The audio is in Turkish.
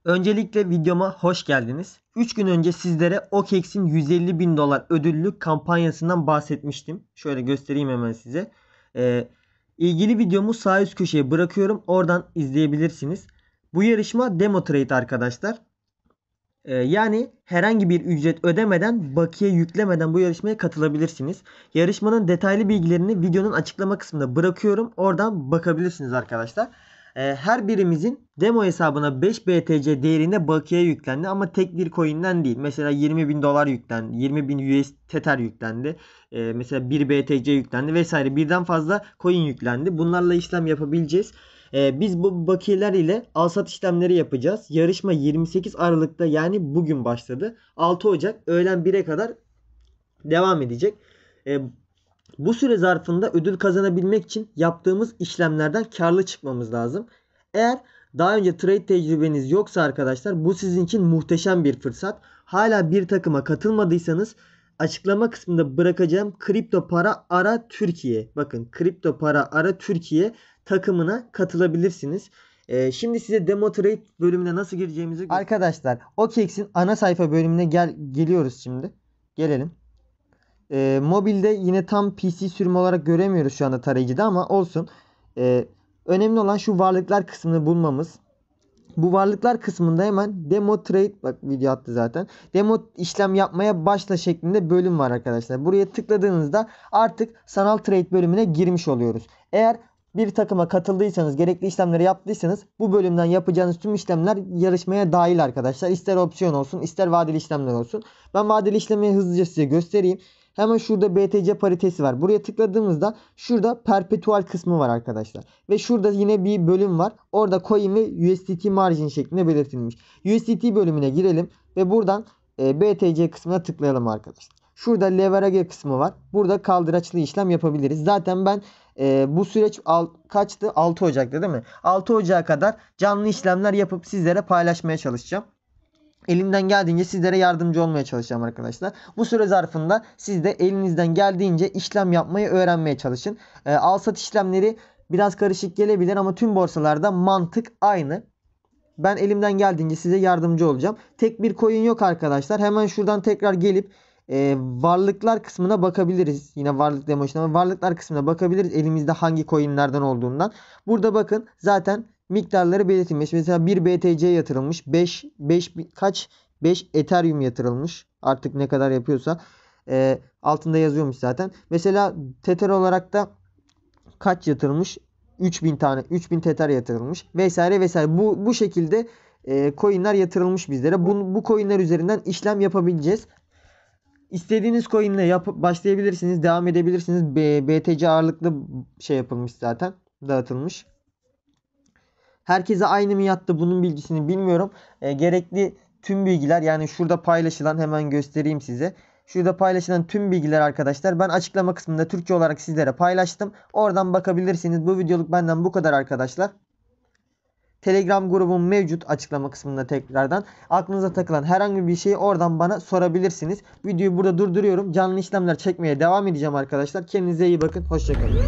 Öncelikle videoma hoş geldiniz. 3 gün önce sizlere OKEX'in 150 bin dolar ödüllü kampanyasından bahsetmiştim. Şöyle göstereyim hemen size. İlgili videomu sağ üst köşeye bırakıyorum. Oradan izleyebilirsiniz. Bu yarışma demo trade arkadaşlar. Yani herhangi bir ücret ödemeden, bakiye yüklemeden bu yarışmaya katılabilirsiniz. Yarışmanın detaylı bilgilerini videonun açıklama kısmında bırakıyorum. Oradan bakabilirsiniz arkadaşlar. Her birimizin demo hesabına 5 BTC değerinde bakiye yüklendi ama tek bir coin'den değil. Mesela 20 bin dolar yüklendi, 20 bin US Tether yüklendi. Mesela 1 BTC yüklendi vesaire. Birden fazla coin yüklendi. Bunlarla işlem yapabileceğiz. Biz bu bakiyeler ile al-sat işlemleri yapacağız. Yarışma 28 Aralık'ta, yani bugün başladı. 6 Ocak öğlen 1'e kadar devam edecek. Bu süre zarfında ödül kazanabilmek için yaptığımız işlemlerden karlı çıkmamız lazım. Eğer daha önce trade tecrübeniz yoksa arkadaşlar, bu sizin için muhteşem bir fırsat. Hala bir takıma katılmadıysanız açıklama kısmında bırakacağım Kripto Para Ara Türkiye. Bakın, Kripto Para Ara Türkiye takımına katılabilirsiniz. Şimdi size demo trade bölümüne nasıl gireceğimizi arkadaşlar, OKEX'in ana sayfa bölümüne geliyoruz şimdi. Gelelim. Mobilde yine tam PC sürümü olarak göremiyoruz şu anda tarayıcıda ama olsun. Önemli olan şu varlıklar kısmını bulmamız. Bu varlıklar kısmında hemen demo trade, bak video attı zaten. Demo işlem yapmaya başla şeklinde bölüm var arkadaşlar. Buraya tıkladığınızda artık sanal trade bölümüne girmiş oluyoruz. Eğer bir takıma katıldıysanız, gerekli işlemleri yaptıysanız bu bölümden yapacağınız tüm işlemler yarışmaya dahil arkadaşlar. İster opsiyon olsun, ister vadeli işlemler olsun. Ben vadeli işlemi hızlıca size göstereyim. Hemen şurada BTC paritesi var. Buraya tıkladığımızda şurada perpetual kısmı var arkadaşlar. Ve şurada yine bir bölüm var. Orada coin ve USDT margin şeklinde belirtilmiş. USDT bölümüne girelim ve buradan BTC kısmına tıklayalım arkadaşlar. Şurada leverage kısmı var. Burada kaldıraçlı işlem yapabiliriz. Zaten ben bu süreç kaçtı? 6 Ocak'ta değil mi? 6 Ocak'a kadar canlı işlemler yapıp sizlere paylaşmaya çalışacağım. Elimden geldiğince sizlere yardımcı olmaya çalışacağım arkadaşlar. Bu süre zarfında siz de elinizden geldiğince işlem yapmayı öğrenmeye çalışın. Al-sat işlemleri biraz karışık gelebilir ama tüm borsalarda mantık aynı. Ben elimden geldiğince size yardımcı olacağım. Tek bir coin yok arkadaşlar. Hemen şuradan tekrar gelip varlıklar kısmına bakabiliriz. Yine varlık demo işlemi. Varlıklar kısmına bakabiliriz. Elimizde hangi coinlerden olduğundan. Burada bakın zaten miktarları belirtilmiş. Mesela 1 BTC yatırılmış. 5 Ethereum yatırılmış. Artık ne kadar yapıyorsa. Altında yazıyormuş zaten. Mesela Tether olarak da kaç yatırılmış? 3000 Tether yatırılmış. Vesaire vesaire. Bu şekilde coinler yatırılmış bizlere. Bu coinler üzerinden işlem yapabileceğiz. İstediğiniz coinle başlayabilirsiniz. Devam edebilirsiniz. BTC ağırlıklı şey yapılmış zaten. Dağıtılmış. Herkese aynı mı yattı, bunun bilgisini bilmiyorum. Gerekli tüm bilgiler, yani şurada paylaşılan, hemen göstereyim size. Şurada paylaşılan tüm bilgiler arkadaşlar ben açıklama kısmında Türkçe olarak sizlere paylaştım. Oradan bakabilirsiniz. Bu videoluk benden bu kadar arkadaşlar. Telegram grubum mevcut açıklama kısmında tekrardan. Aklınıza takılan herhangi bir şeyi oradan bana sorabilirsiniz. Videoyu burada durduruyorum. Canlı işlemler çekmeye devam edeceğim arkadaşlar. Kendinize iyi bakın. Hoşçakalın.